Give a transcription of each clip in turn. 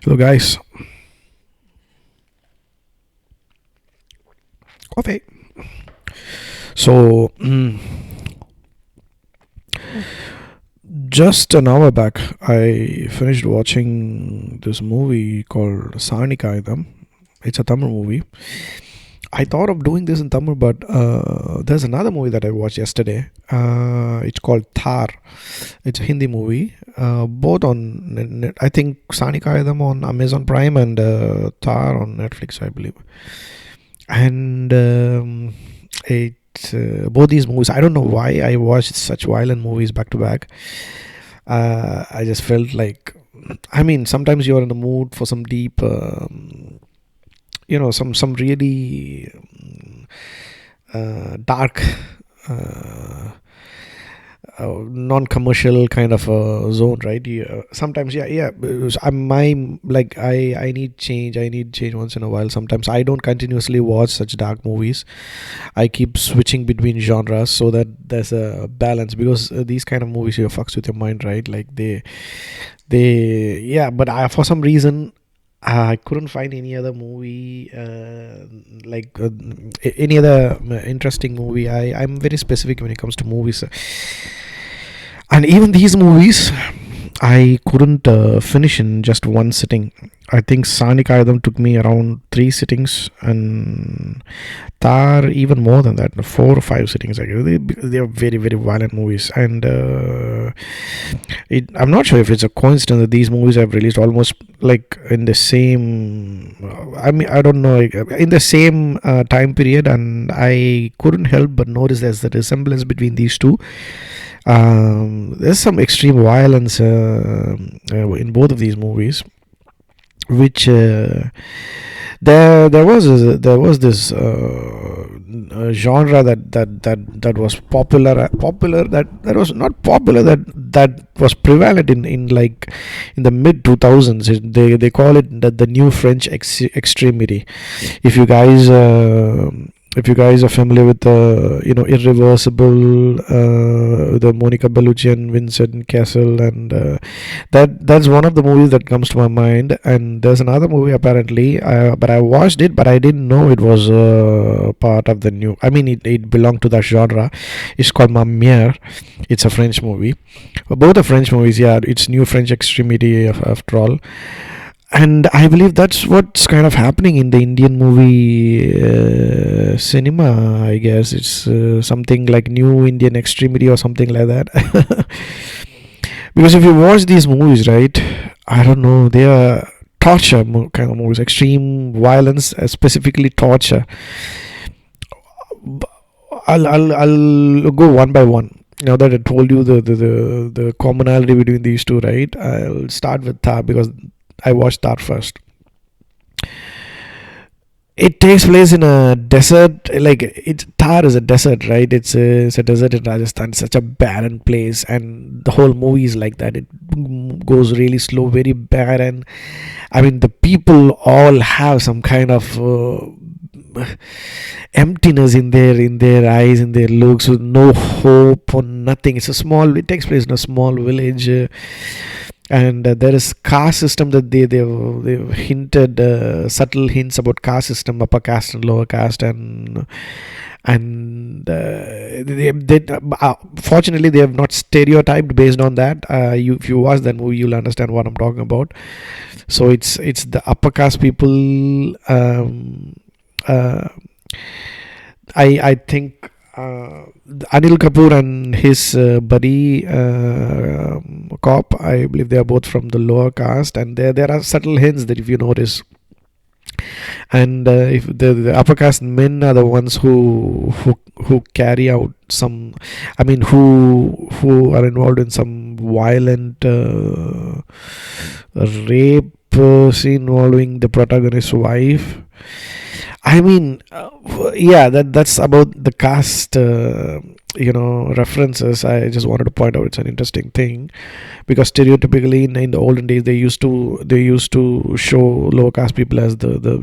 Hello, guys. Okay. So, just an hour back, I finished watching this movie called Sarnikayadam. It's a Tamil movie. I thought of doing this in Tamil, but there's another movie that I watched yesterday. It's called Thar. It's a Hindi movie. Both on, I think, Sarnikayadam on Amazon Prime and Thar on Netflix, I believe. And both these movies, I don't know why I watched such violent movies back to back. I just felt like, I mean, sometimes you're in the mood for some deep, some really dark, uh, non-commercial kind of zone, right? Sometimes, yeah. I need change. I need change once in a while. Sometimes I don't continuously watch such dark movies. I keep switching between genres so that there's a balance, because these kind of movies you fucks with your mind, right? Like yeah. But for some reason, I couldn't find any other movie, any other interesting movie. I'm very specific when it comes to movies, and even these movies I couldn't finish in just one sitting. I think Sanikayadam took me around 3 sittings, and Tar even more than that, 4 or 5 sittings. I guess they are very very violent movies, and I'm not sure if it's a coincidence that these movies have released almost like in the same. I mean, I don't know, in the same time period, and I couldn't help but notice there's the resemblance between these two. There's some extreme violence in both of these movies, which there was this genre that was popular that was not popular, that was prevalent in the mid 2000s. They call it the new French extremity. If you guys are familiar with the Irreversible, the Monica Bellucci and Vincent Cassel, and that's one of the movies that comes to my mind. And there's another movie apparently, but I watched it, but I didn't know it was part of the new. I mean, it belonged to that genre. It's called Mamiere. It's a French movie. Both are French movies. Yeah, it's new French extremity after all. And I believe that's what's kind of happening in the Indian movie cinema. I guess it's something like new Indian extremity or something like that. Because if you watch these movies, right, I don't know, they are torture kind of movies, extreme violence, specifically torture. I'll go one by one. Now that I told you the commonality between these two, right? I'll start with Tar because I watched that first. It takes place in a desert. Tar is a desert, right? It's a desert in Rajasthan. It's such a barren place, and the whole movie is like that. It goes really slow, very barren. I mean, the people all have some kind of emptiness in their eyes, in their looks, with no hope or nothing. It takes place in a small village. And there is caste system that they've hinted subtle hints about caste system, upper caste and lower caste, and fortunately they have not stereotyped based on that. If you watch that movie, you'll understand what I'm talking about. So it's the upper caste people. I think Anil Kapoor and his buddy cop, I believe they are both from the lower caste, and there are subtle hints that if you notice. And if the upper caste men are the ones who carry out some, I mean, who are involved in some violent rape scene involving the protagonist's wife. I mean, yeah, that's about the cast, references. I just wanted to point out it's an interesting thing, because stereotypically in the olden days they used to show lower caste people as the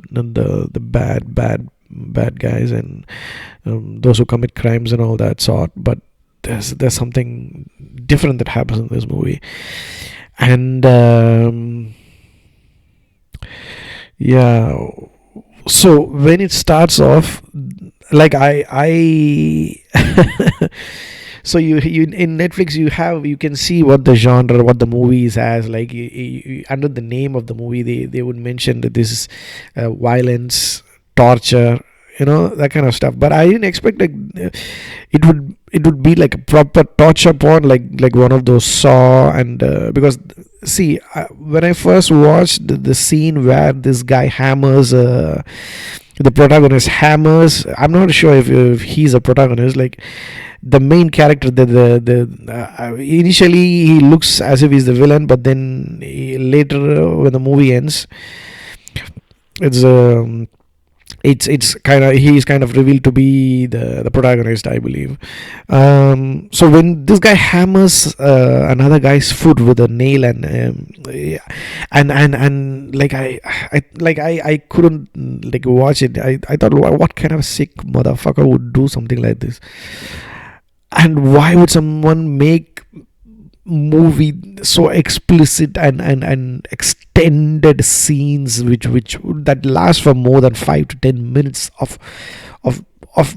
bad guys, and those who commit crimes and all that sort. But there's something different that happens in this movie, and Yeah. So when it starts off, like I so you in Netflix you can see what the genre, what the movie is as, like under the name of the movie they would mention that this is violence, torture, that kind of stuff. But I didn't expect like it would be like a proper torture porn, like one of those Saw. And because see, when I first watched the scene where this guy hammers the protagonist hammers, I'm not sure if he's a protagonist, like the main character, initially he looks as if he's the villain, but then later, when the movie ends, it's it's kind of he is kind of revealed to be the protagonist, I believe. So when this guy hammers another guy's foot with a nail, yeah, and like I couldn't like watch it. I thought, what kind of sick motherfucker would do something like this? And why would someone make movie so explicit and extended scenes which that last for more than 5 to 10 minutes of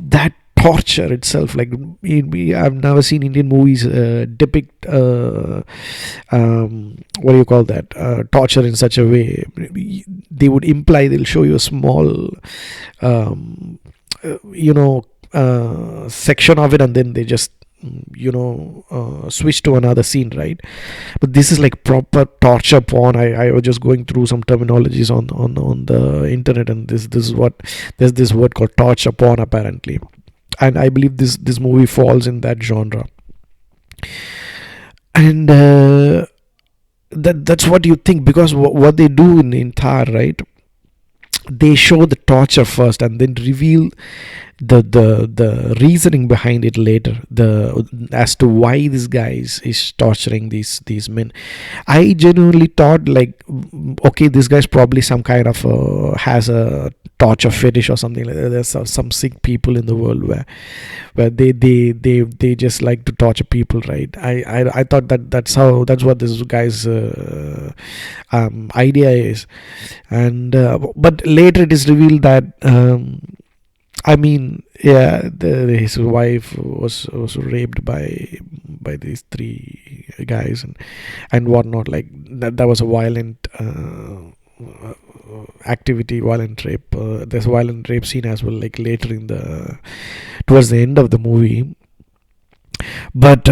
that torture itself? Like, I've never seen Indian movies depict what do you call that, torture in such a way. They would imply, they'll show you a small um, section of it, and then they just switch to another scene, right? But this is like proper torture porn. I was just going through some terminologies on the internet, and this is what, there's this word called torture porn apparently, and I believe this movie falls in that genre. And that's what you think, because what they do in Thar, right? They show the torture first and then reveal the reasoning behind it later, the as to why this guy is torturing these men. I genuinely thought, like, okay, this guy's probably some kind of has a torture fetish or something like that. There's some sick people in the world where they just like to torture people, right? I thought that's what this guy's idea is. And but later it is revealed that I mean, yeah, his wife was raped by these three guys, and whatnot. Like that was a violent activity, violent rape. There's a violent rape scene as well, like later in the towards the end of the movie. But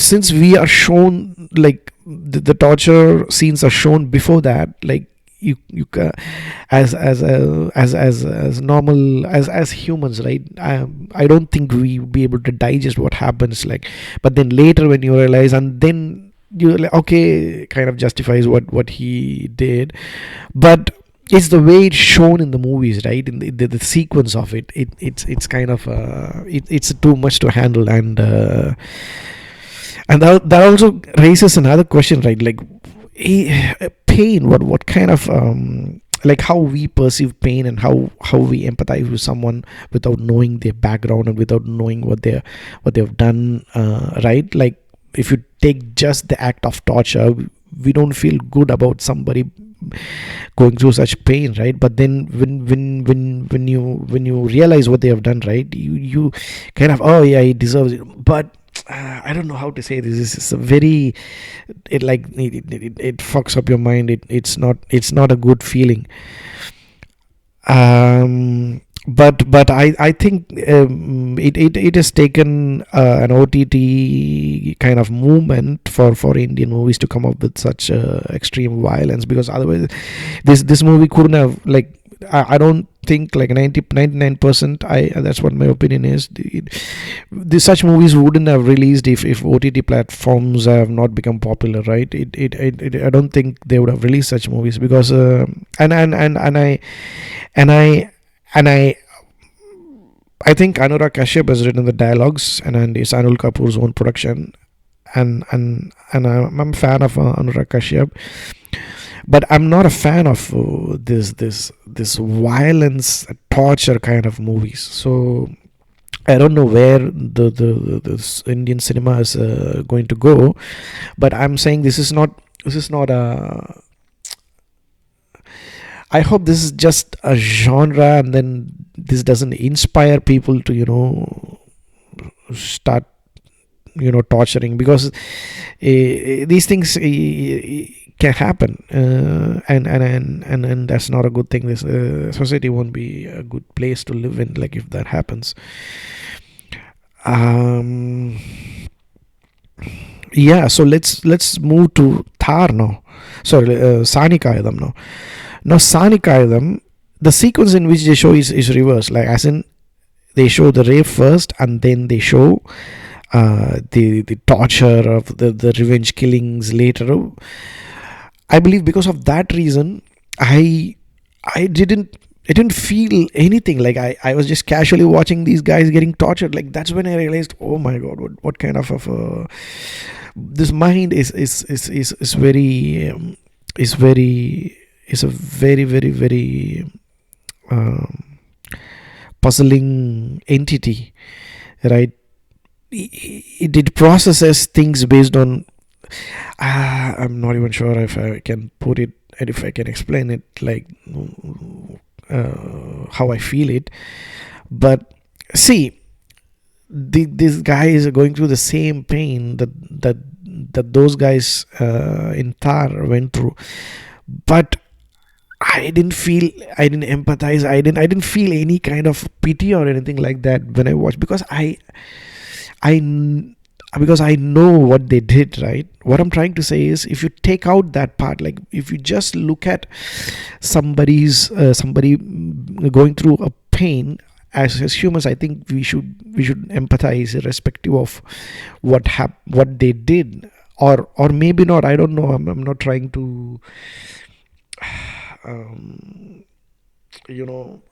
since we are shown, like the torture scenes are shown before that, like you as normal as humans, right? I don't think we be able to digest what happens, like. But then later when you realize, and then you like, okay, kind of justifies what he did. But it's the way it's shown in the movies, right? In the sequence of it's kind of it's too much to handle. And that also raises another question, right? Like, pain, what kind of like how we perceive pain, and how we empathize with someone without knowing their background and without knowing what they've done, right? Like, if you take just the act of torture, we don't feel good about somebody going through such pain, right? But then when you realize what they have done, right, you kind of, oh yeah, he deserves it. But I don't know how to say this. This is a very, it fucks up your mind. It's not a good feeling. But I think it has taken an OTT kind of movement for Indian movies to come up with such extreme violence, because otherwise this movie couldn't have, like, I don't think, like 99%, that's what my opinion is. Such movies wouldn't have released if OTT platforms have not become popular, right? I don't think they would have released such movies, because and I think Anurag Kashyap has written the dialogues, and it's Anil Kapoor's own production, and I'm a fan of Anurag Kashyap, but I'm not a fan of this violence, torture kind of movies. So I don't know where the Indian cinema is going to go, but I'm saying this is not a I hope this is just a genre, and then this doesn't inspire people to start torturing, because these things can happen, and that's not a good thing. This society won't be a good place to live in, like, if that happens. um yeah, so let's move to Thar now. Sorry, Sanikayadam now. Now Sanikayadam, the sequence in which they show is reversed, like, as in, they show the rape first, and then they show the torture of the revenge killings later. I believe because of that reason, I didn't feel anything. Like, I was just casually watching these guys getting tortured. Like, that's when I realized, oh my god, what kind of this mind is very is a very, very, very puzzling entity, right? It processes things based on, I'm not even sure if I can put it, and if I can explain it, like, how I feel it. But see, this guy is going through the same pain that those guys in Thar went through, but I didn't empathize. I didn't feel any kind of pity or anything like that when I watched, because I because I know what they did, right? What I'm trying to say is, if you take out that part, like, if you just look at somebody going through a pain, as humans, I think we should empathize, irrespective of what they did, or maybe not. I don't know. I'm not trying to you know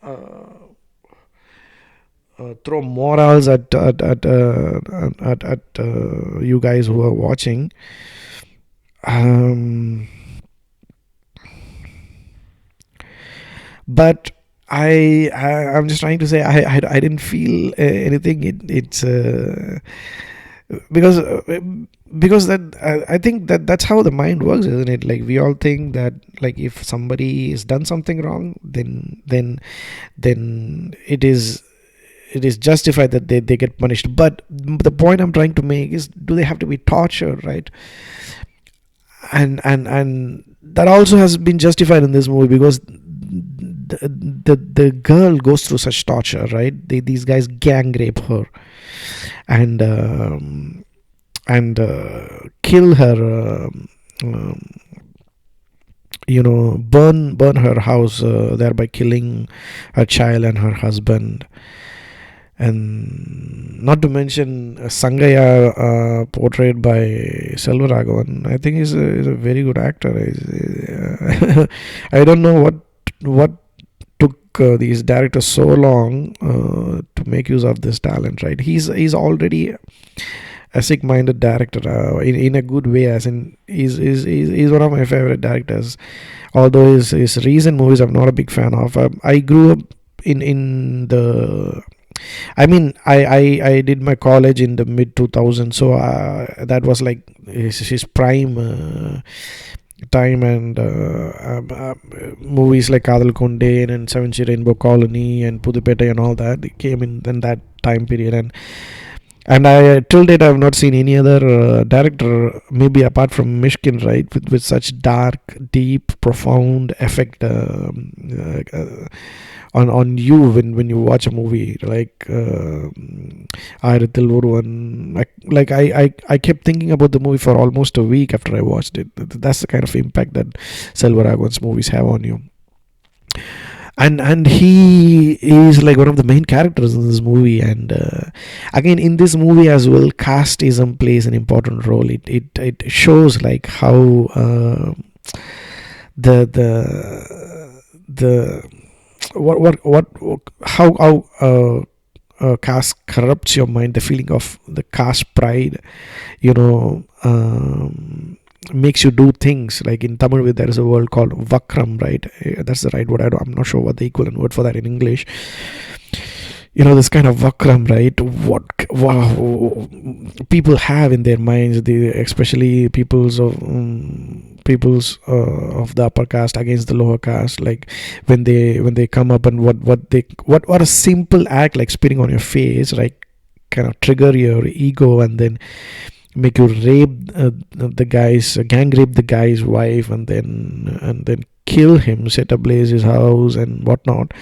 throw morals at you guys who are watching. But I'm just trying to say, I didn't feel anything. It's because that I think that's how the mind works, isn't it? Like, we all think that, like, if somebody has done something wrong, then it is justified that they get punished. But the point I'm trying to make is, do they have to be tortured, right? And that also has been justified in this movie, because the girl goes through such torture, right? These guys gang rape her, and kill her, burn her house, thereby killing her child and her husband. And not to mention Sangaya, portrayed by Selvaraghavan. I think he's a very good actor. I don't know what took these directors so long to make use of this talent, right? He's already a sick-minded director, in a good way, as in he's one of my favorite directors. Although his recent movies I'm not a big fan of. I grew up in the, I mean, I did my college in the mid 2000s, so that was like his prime time, and movies like Kadal Konde and Seven Rainbow Colony and Pudupetta and all that came in that time period. And I till date I have not seen any other director, maybe apart from Mishkin, right, with such dark, deep, profound effect on you when you watch a movie like Aayirathil Oruvan. Like I kept thinking about the movie for almost a week after I watched it. That's the kind of impact that Selvaraghavan's movies have on you. And he is like one of the main characters in this movie, and again, in this movie as well, casteism plays an important role. It shows like how the how caste corrupts your mind. The feeling of the caste pride, makes you do things. Like in Tamil, there is a word called vakram, right? That's the right word. I'm not sure what the equivalent word for that in English. This kind of vakram, right? What people have in their minds, especially people peoples of the upper caste against the lower caste, like when they come up, and what a simple act like spitting on your face, right, kind of trigger your ego, and then make you rape the guy's gang rape the guy's wife, and then kill him, set ablaze his house and whatnot,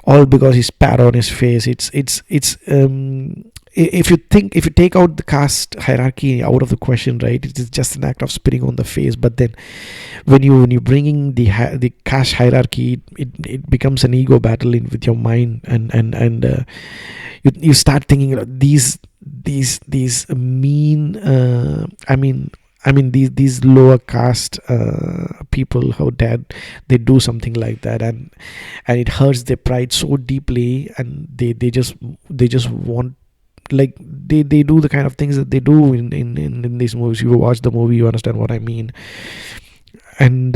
all because he spat on his face. If you take out the caste hierarchy out of the question, right, it is just an act of spitting on the face. But then when you bringing the caste hierarchy, it becomes an ego battle with your mind, and you start thinking these mean these lower caste people, how dare they do something like that, and it hurts their pride so deeply, and they just want, like they do the kind of things that they do in these movies. You watch the movie, you understand what I mean. And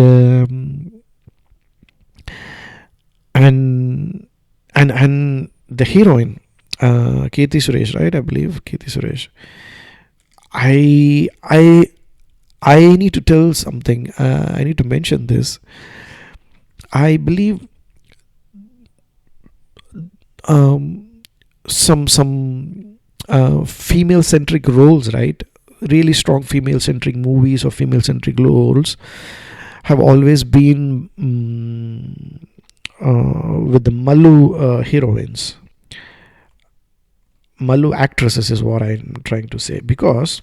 and and and the heroine, Kirti Suresh, right? I believe Kirti Suresh. I I I need to tell something. I need to mention this. I believe um, some female centric roles, right? Really strong female centric movies or female centric roles have always been with the Malu heroines, Malu actresses is what I'm trying to say, because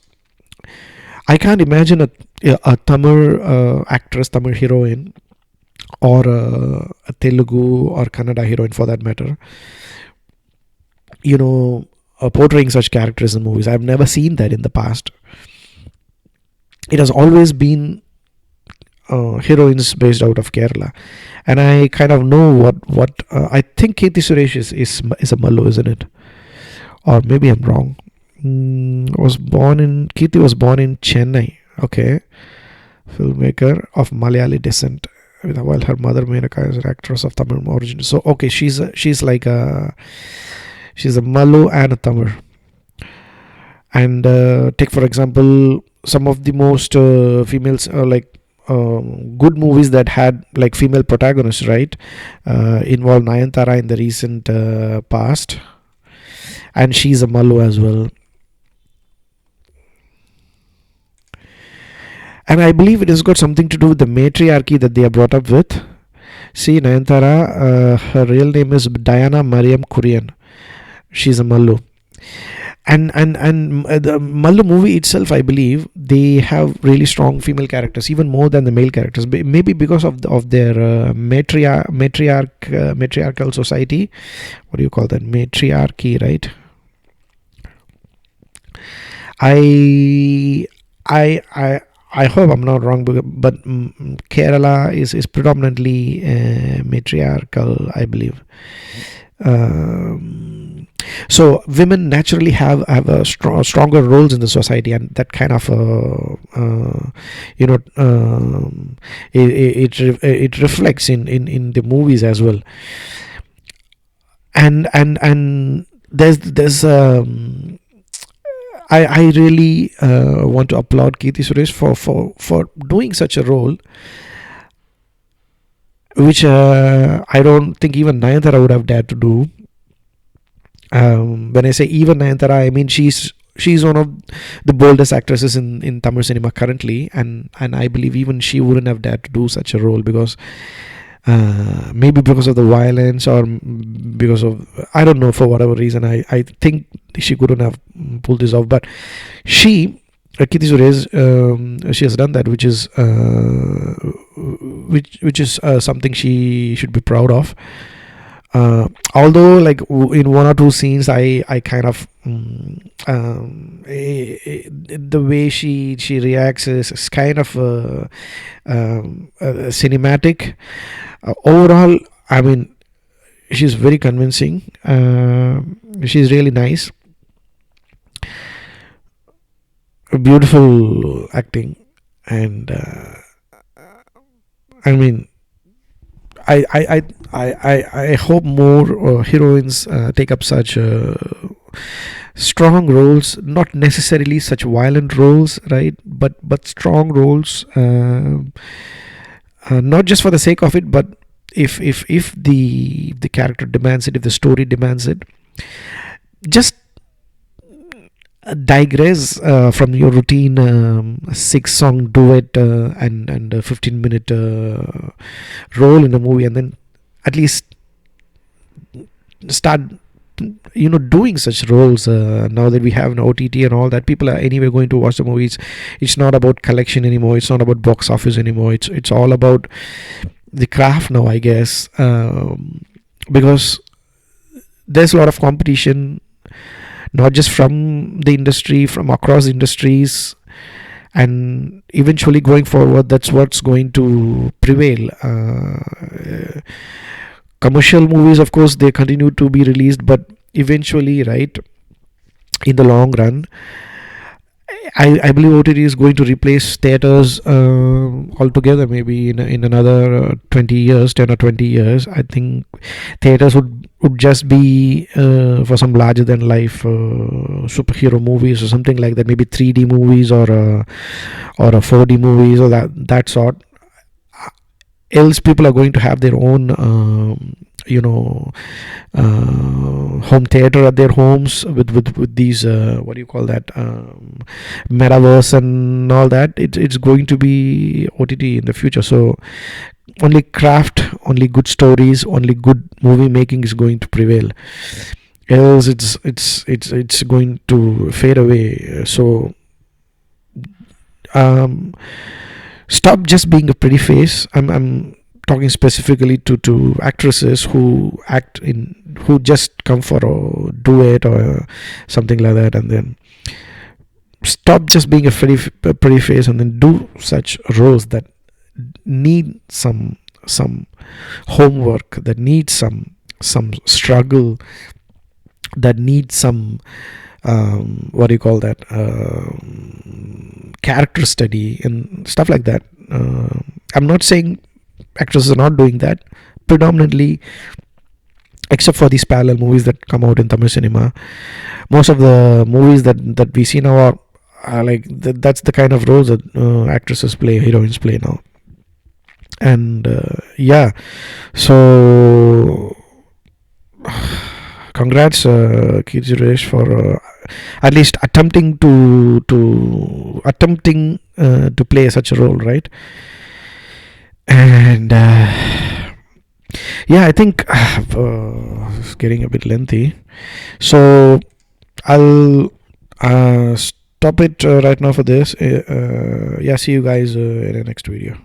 I can't imagine a Tamil actress, Tamil heroine, or a Telugu or Kannada heroine for that matter, portraying such characters in movies. I've never seen that in the past. It has always been heroines based out of Kerala, and I kind of know what I think. Kirti Suresh is a Mallu, isn't it? Or maybe I'm wrong. Kirti was born in Chennai. Okay, filmmaker of Malayali descent, while her mother Menaka is an actress of Tamil origin. So okay, she's a Mallu and a Tamil. And take for example some of the most females good movies that had like female protagonists, right? Involved Nayanthara in the recent past, and she's a Mallu as well. And I believe it has got something to do with the matriarchy that they are brought up with. See, Nayanthara, her real name is Diana Mariam Kurian. She's a Mallu. And the Mallu movie itself, I believe they have really strong female characters, even more than the male characters. Maybe because of their matriarchal society. What do you call that? Matriarchy, right? I hope I'm not wrong, but Kerala is predominantly matriarchal, I believe. So women naturally have a stronger roles in the society, and that kind of it reflects in the movies as well. And there's I really want to applaud Kirti Suresh for doing such a role, which I don't think even Nayanthara would have dared to do. When I say even Nayanthara, I mean she's one of the boldest actresses in Tamil cinema currently, and I believe even she wouldn't have dared to do such a role, because maybe because of the violence, or because of, I don't know, for whatever reason, I think she couldn't have pulled this off. But Kirti Suresh, she has done that, which is something she should be proud of. Although like in one or two scenes I kind of the way she reacts is kind of cinematic. Overall, I mean, she's very convincing. She's really nice, beautiful acting, and I mean, I hope more heroines take up such strong roles, not necessarily such violent roles, right? But strong roles, not just for the sake of it, but if the character demands it, if the story demands it, just digress from your routine 6 song duet and a 15-minute role in a movie, and then at least start doing such roles. Now that we have an OTT and all that, people are anyway going to watch the movies. It's not about collection anymore, it's not about box office anymore, it's all about the craft now, I guess. Because there's a lot of competition, not just from the industry, from across industries, and eventually going forward, that's what's going to prevail. Commercial movies, of course, they continue to be released, but eventually, right, in the long run, I believe OTT is going to replace theaters altogether. Maybe in another 20 years, 10 or 20 years, I think theaters would just be for some larger than life superhero movies or something like that. Maybe 3D movies or a 4D movies or that sort. Else, people are going to have their own home theater at their homes with these what do you call that, metaverse and all that. It's going to be OTT in the future. So only craft, only good stories, only good movie making is going to prevail. Else it's going to fade away. So stop just being a pretty face. I'm talking specifically to actresses who just come for a duet or something like that, and then stop just being a pretty face, and then do such roles that need some homework, that need some struggle, that need some what do you call that, character study and stuff like that. I'm not saying actresses are not doing that. Predominantly, except for these parallel movies that come out in Tamil cinema, most of the movies that we see now are like that's the kind of roles that actresses play, heroines play now. And so congrats, Kirti Suresh, for at least attempting to play such a role, right? And I think it's getting a bit lengthy, so I'll stop it right now for this. See you guys in the next video.